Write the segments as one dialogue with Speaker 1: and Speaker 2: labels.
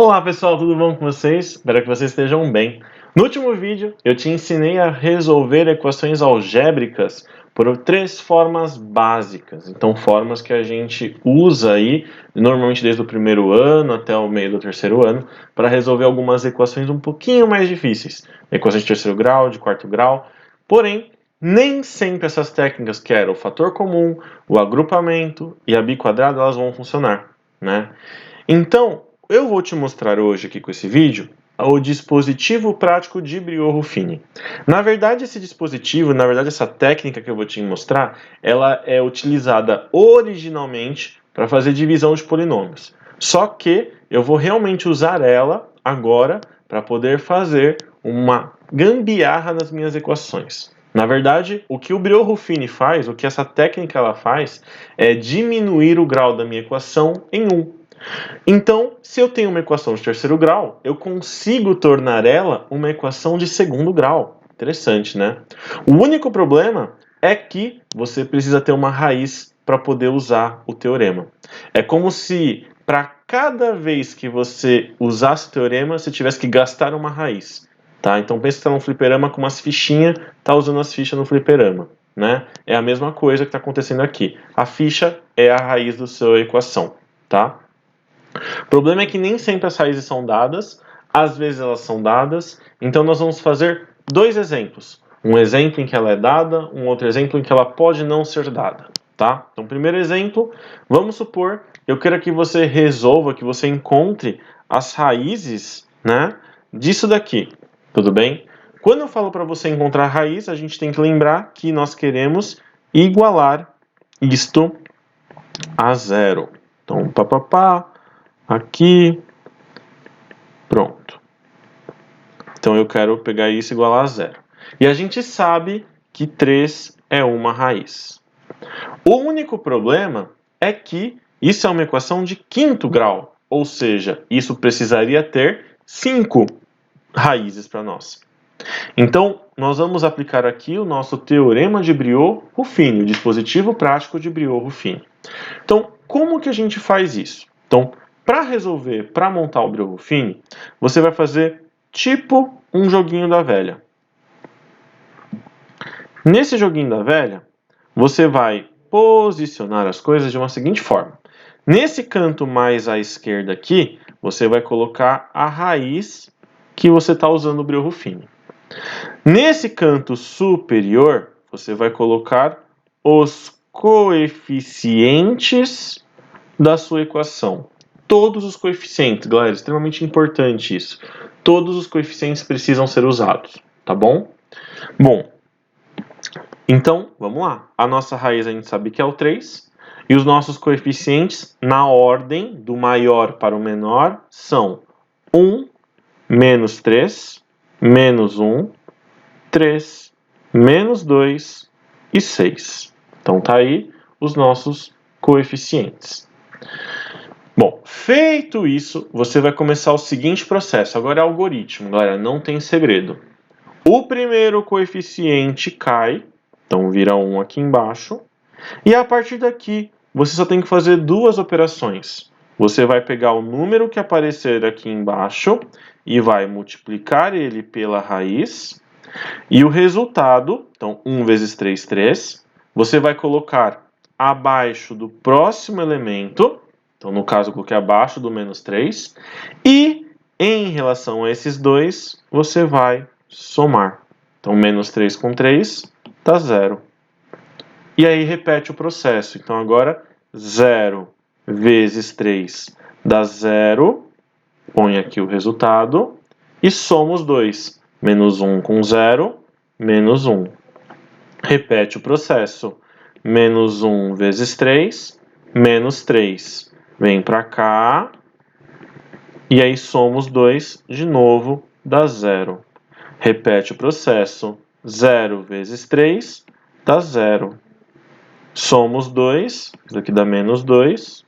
Speaker 1: Olá pessoal, tudo bom com vocês? Espero que vocês estejam bem. No último vídeo eu te ensinei a resolver equações algébricas por três formas básicas. Então formas que a gente usa aí, normalmente desde o primeiro ano até o meio do terceiro ano, para resolver algumas equações um pouquinho mais difíceis. Equações de terceiro grau, de quarto grau. Porém, nem sempre essas técnicas, que eram o fator comum, o agrupamento e a biquadrada, elas vão funcionar, né? Então, eu vou te mostrar hoje aqui com esse vídeo o dispositivo prático de Briot-Ruffini. Na verdade, esse dispositivo, essa técnica que eu vou te mostrar, ela é utilizada originalmente para fazer divisão de polinômios. Só que eu vou realmente usar ela agora para poder fazer uma gambiarra nas minhas equações. Na verdade, o que o Briot-Ruffini faz, o que essa técnica ela faz, é diminuir o grau da minha equação em 1. Então, se eu tenho uma equação de terceiro grau, eu consigo tornar ela uma equação de segundo grau. Interessante, né? O único problema é que você precisa ter uma raiz para poder usar o teorema. É como se, para cada vez que você usasse o teorema, você tivesse que gastar uma raiz. Tá? Então, pensa que está num fliperama com umas fichinhas, está usando as fichas no fliperama. Né? É a mesma coisa que está acontecendo aqui. A ficha é a raiz da sua equação. Tá? O problema é que nem sempre as raízes são dadas, às vezes elas são dadas, então nós vamos fazer dois exemplos. Um exemplo em que ela é dada, um outro exemplo em que ela pode não ser dada. Tá? Então, primeiro exemplo, vamos supor, eu quero que você resolva, que você encontre as raízes, né, disso daqui, tudo bem? Quando eu falo para você encontrar a raiz, a gente tem que lembrar que nós queremos igualar isto a zero. Então, aqui, pronto. Então eu quero pegar isso igual a zero. E a gente sabe que 3 é uma raiz. O único problema é que isso é uma equação de quinto grau, ou seja, isso precisaria ter 5 raízes para nós. Então, nós vamos aplicar aqui o nosso teorema de Briot-Ruffini, o dispositivo prático de Briot-Ruffini. Então, como que a gente faz isso? Então, para montar o Briot-Ruffini, você vai fazer tipo um joguinho da velha. Nesse joguinho da velha, você vai posicionar as coisas de uma seguinte forma. Nesse canto mais à esquerda aqui, você vai colocar a raiz que você está usando o Briot-Ruffini. Nesse canto superior, você vai colocar os coeficientes da sua equação. Todos os coeficientes, galera, é extremamente importante isso. Todos os coeficientes precisam ser usados, tá bom? Bom, então, vamos lá. A nossa raiz a gente sabe que é o 3, e os nossos coeficientes, na ordem do maior para o menor, são 1, menos 3, menos 1, 3, menos 2 e 6. Então, tá aí os nossos coeficientes. Bom, feito isso, você vai começar o seguinte processo. Agora é algoritmo, galera, não tem segredo. O primeiro coeficiente cai, então vira 1 aqui embaixo. E a partir daqui, você só tem que fazer duas operações. Você vai pegar o número que aparecer aqui embaixo e vai multiplicar ele pela raiz. E o resultado, então 1 vezes 3, 3, você vai colocar abaixo do próximo elemento. Então, no caso, eu coloquei abaixo do menos 3. E, em relação a esses dois, você vai somar. Então, menos 3 com 3 dá 0. E aí, repete o processo. Então, agora, 0 vezes 3 dá 0. Põe aqui o resultado. E soma os dois. Menos 1 com 0, menos 1. Repete o processo. Menos 1 vezes 3, menos 3. Vem para cá, e aí soma os dois, de novo, dá 0. Repete o processo. 0 vezes 3 dá 0. Soma os dois, isso aqui dá menos 2.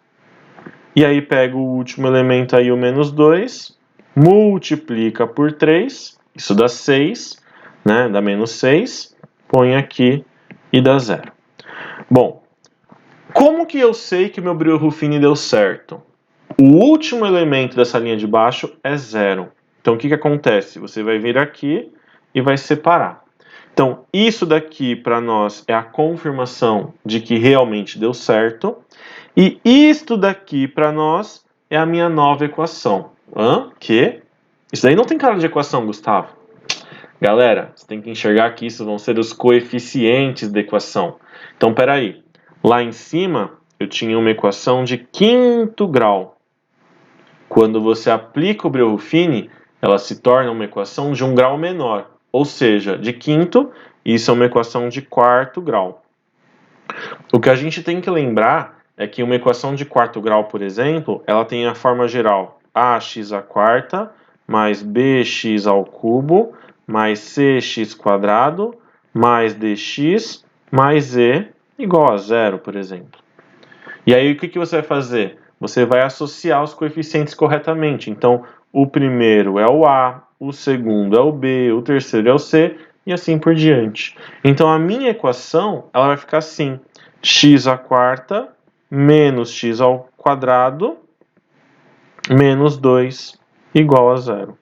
Speaker 1: E aí pega o último elemento aí, o menos 2, multiplica por 3, isso dá 6, né? Dá menos 6, põe aqui e dá 0. Bom, como que eu sei que meu Briot-Ruffini deu certo? O último elemento dessa linha de baixo é 0. Então, o que acontece? Você vai vir aqui e vai separar. Então, isso daqui para nós é a confirmação de que realmente deu certo. E isto daqui para nós é a minha nova equação. Que? Isso daí não tem cara de equação, Gustavo. Galera, você tem que enxergar que isso vão ser os coeficientes da equação. Então, peraí. Lá em cima, eu tinha uma equação de quinto grau. Quando você aplica o Breuil-Fini, ela se torna uma equação de um grau menor. Ou seja, de quinto, isso é uma equação de quarto grau. O que a gente tem que lembrar é que uma equação de quarto grau, por exemplo, ela tem a forma geral ax à quarta mais bx ao cubo mais cx quadrado mais dx mais e igual a zero, por exemplo. E aí o que você vai fazer? Você vai associar os coeficientes corretamente. Então, o primeiro é o A, o segundo é o B, o terceiro é o C, e assim por diante. Então, a minha equação ela vai ficar assim: x à quarta menos x ao quadrado menos 2 igual a zero.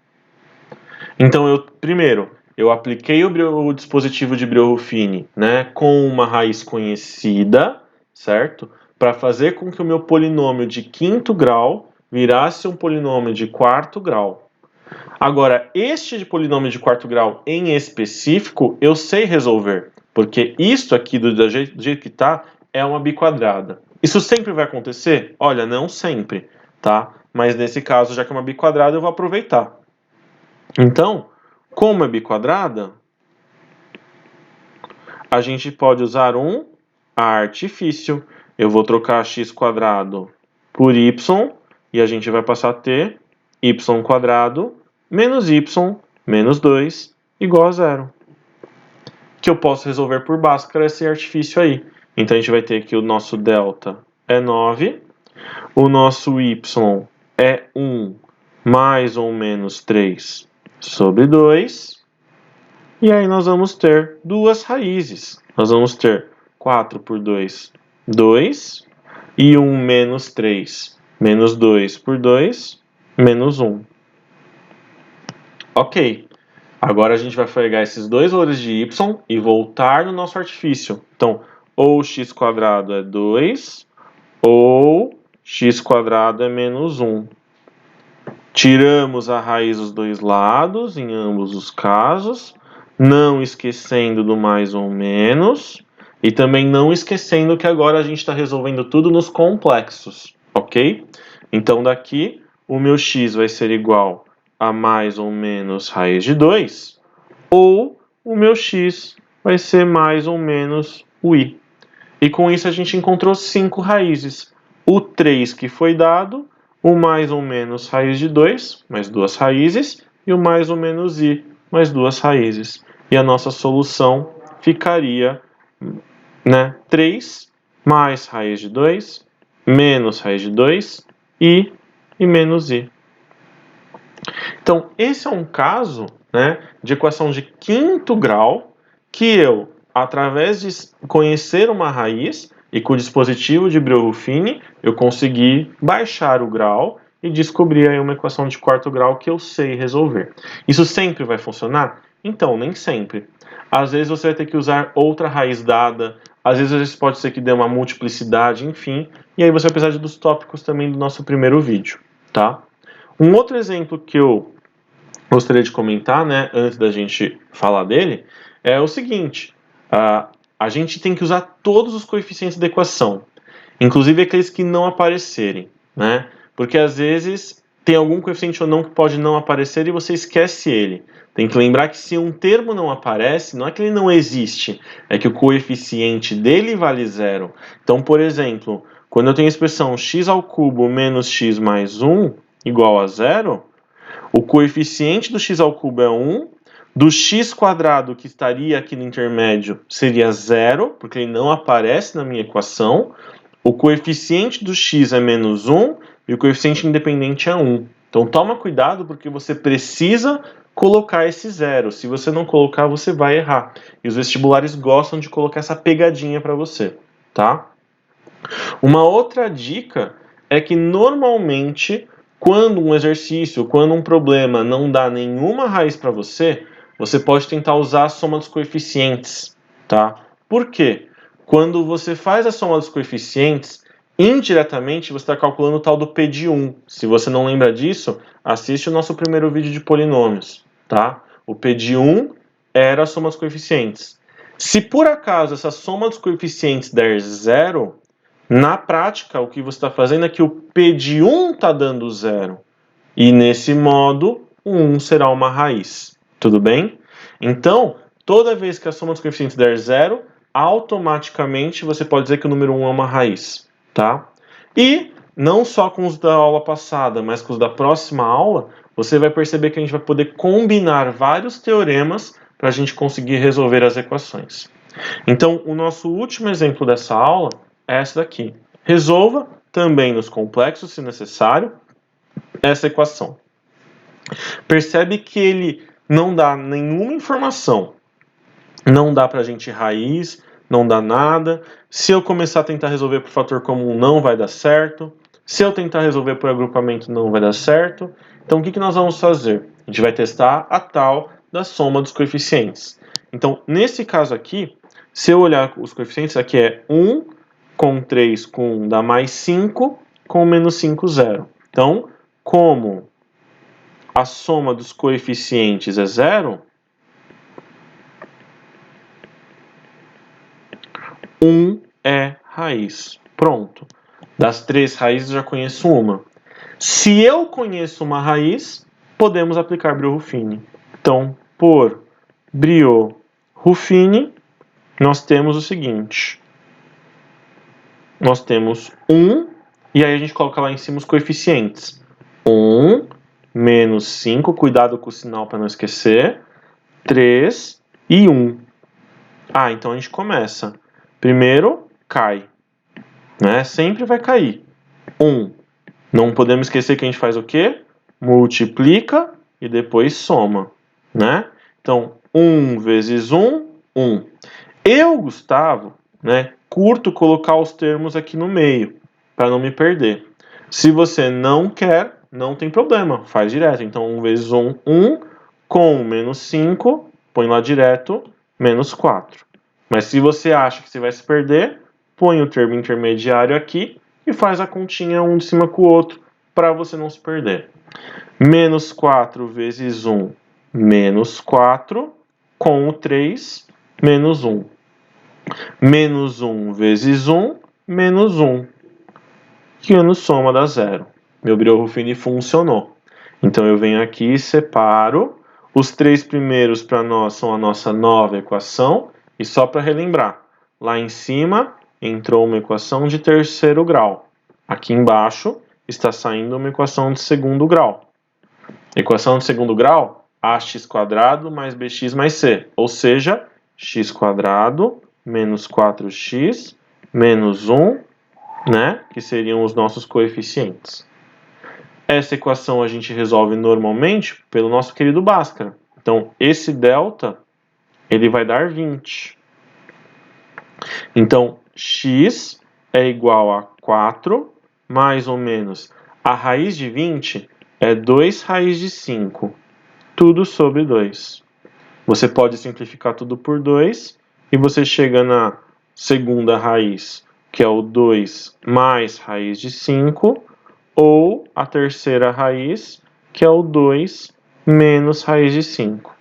Speaker 1: Então, primeiro, eu apliquei o dispositivo de Breuil-Fini, né, com uma raiz conhecida, certo? Para fazer com que o meu polinômio de quinto grau virasse um polinômio de quarto grau. Agora, este polinômio de quarto grau em específico, eu sei resolver, porque isto aqui, do jeito que está, é uma biquadrada. Isso sempre vai acontecer? Olha, não sempre, tá? Mas nesse caso, já que é uma biquadrada, eu vou aproveitar. Então, como é biquadrada, a gente pode usar um artifício. Eu vou trocar x quadrado por y e a gente vai passar a ter y quadrado menos y menos 2 igual a zero. Que eu posso resolver por Bhaskara esse artifício aí. Então a gente vai ter que o nosso delta é 9, o nosso y é 1 mais ou menos 3 sobre 2. E aí nós vamos ter duas raízes. Nós vamos ter 4 por 2, 2. E 1 menos 3, menos 2 por 2, menos 1. Ok. Agora a gente vai pegar esses dois valores de y e voltar no nosso artifício. Então, ou x quadrado é 2, ou x quadrado é menos 1. Tiramos a raiz dos dois lados, em ambos os casos, não esquecendo do mais ou menos, e também não esquecendo que agora a gente está resolvendo tudo nos complexos, ok? Então daqui, o meu x vai ser igual a mais ou menos raiz de 2, ou o meu x vai ser mais ou menos o i. E com isso a gente encontrou 5 raízes. O 3 que foi dado, o mais ou menos raiz de 2, mais duas raízes, e o mais ou menos i, mais duas raízes. E a nossa solução ficaria, né, 3 mais raiz de 2, menos raiz de 2, i e menos i. Então, esse é um caso, né, de equação de quinto grau que eu, através de conhecer uma raiz e com o dispositivo de Breuil-Fini, eu consegui baixar o grau e descobrir aí uma equação de quarto grau que eu sei resolver. Isso sempre vai funcionar? Então, nem sempre. Às vezes você vai ter que usar outra raiz dada, às vezes pode ser que dê uma multiplicidade, enfim, e aí você vai precisar dos tópicos também do nosso primeiro vídeo, tá? Um outro exemplo que eu gostaria de comentar, né, antes da gente falar dele, é o seguinte: a gente tem que usar todos os coeficientes da equação, inclusive aqueles que não aparecerem, né? Porque às vezes tem algum coeficiente ou não que pode não aparecer e você esquece ele. Tem que lembrar que se um termo não aparece, não é que ele não existe, é que o coeficiente dele vale zero. Então, por exemplo, quando eu tenho a expressão x ao cubo menos x mais 1 igual a zero, o coeficiente do x ao cubo é 1, do x quadrado que estaria aqui no intermédio seria zero, porque ele não aparece na minha equação, o coeficiente do x é menos 1 e o coeficiente independente é 1. Então toma cuidado porque você precisa colocar esse zero. Se você não colocar, você vai errar. E os vestibulares gostam de colocar essa pegadinha para você, tá? Uma outra dica é que normalmente, quando um exercício, quando um problema não dá nenhuma raiz para você, você pode tentar usar a soma dos coeficientes, tá? Por quê? Quando você faz a soma dos coeficientes, indiretamente você está calculando o tal do P de 1. Se você não lembra disso, assiste o nosso primeiro vídeo de polinômios, tá? O P de 1 era a soma dos coeficientes. Se por acaso essa soma dos coeficientes der zero, na prática o que você está fazendo é que o P de 1 está dando zero. E nesse modo, o 1 será uma raiz. Tudo bem? Então, toda vez que a soma dos coeficientes der zero, automaticamente você pode dizer que o número 1 é uma raiz, tá? E não só com os da aula passada, mas com os da próxima aula, você vai perceber que a gente vai poder combinar vários teoremas para a gente conseguir resolver as equações. Então, o nosso último exemplo dessa aula é essa daqui. Resolva, também nos complexos, se necessário, essa equação. Percebe que ele não dá nenhuma informação. Não dá pra gente raiz, não dá nada. Se eu começar a tentar resolver por fator comum, não vai dar certo. Se eu tentar resolver por agrupamento, não vai dar certo. Então, o que nós vamos fazer? A gente vai testar a tal da soma dos coeficientes. Então, nesse caso aqui, se eu olhar os coeficientes, aqui é 1 com 3 com 1 dá mais 5, com menos 5, 0. Então, como a soma dos coeficientes é 0, 1 é raiz. Pronto. Das 3 raízes, eu já conheço uma. Se eu conheço uma raiz, podemos aplicar Brio-Ruffini. Então, por Brio-Ruffini, nós temos o seguinte. Nós temos 1, e aí a gente coloca lá em cima os coeficientes. 1 menos 5, cuidado com o sinal para não esquecer, 3 e 1. Ah, então a gente começa. Primeiro, cai. Né? Sempre vai cair. 1. Não podemos esquecer que a gente faz o quê? Multiplica e depois soma. Né? Então, 1 vezes 1, 1. Eu, Gustavo, né, curto colocar os termos aqui no meio, para não me perder. Se você não quer, não tem problema, faz direto. Então, 1 vezes 1, 1, com menos 5, põe lá direto, menos 4. Mas se você acha que você vai se perder, põe o termo intermediário aqui e faz a continha um de cima com o outro, para você não se perder. Menos 4 vezes 1, menos 4, com o 3, menos 1. Menos 1 vezes 1, menos 1. Que ano soma dá 0. Meu Brio-Ruffini funcionou. Então eu venho aqui e separo. Os 3 primeiros para nós são a nossa nova equação. E só para relembrar, lá em cima entrou uma equação de terceiro grau. Aqui embaixo está saindo uma equação de segundo grau. Equação de segundo grau, ax² mais bx mais c. Ou seja, x² menos 4x menos 1, né? Que seriam os nossos coeficientes. Essa equação a gente resolve normalmente pelo nosso querido Bhaskara. Então, esse delta, ele vai dar 20. Então, x é igual a 4, mais ou menos. A raiz de 20 é 2 raiz de 5. Tudo sobre 2. Você pode simplificar tudo por 2 e você chega na segunda raiz, que é o 2 mais raiz de 5, ou a terceira raiz, que é o 2 menos raiz de 5.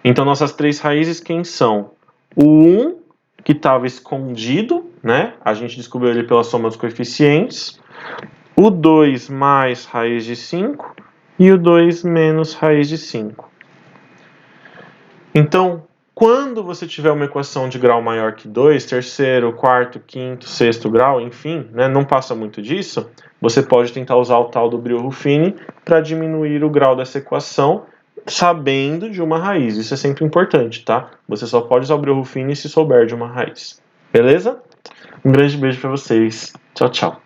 Speaker 1: Então, nossas 3 raízes quem são? O 1, que estava escondido, né? A gente descobriu ele pela soma dos coeficientes. O 2 mais raiz de 5 e o 2 menos raiz de 5. Então, quando você tiver uma equação de grau maior que 2, terceiro, quarto, quinto, sexto grau, enfim, né, não passa muito disso, você pode tentar usar o tal do Brio-Ruffini para diminuir o grau dessa equação, sabendo de uma raiz. Isso é sempre importante, tá? Você só pode usar o Brio-Ruffini se souber de uma raiz. Beleza? Um grande beijo para vocês. Tchau, tchau.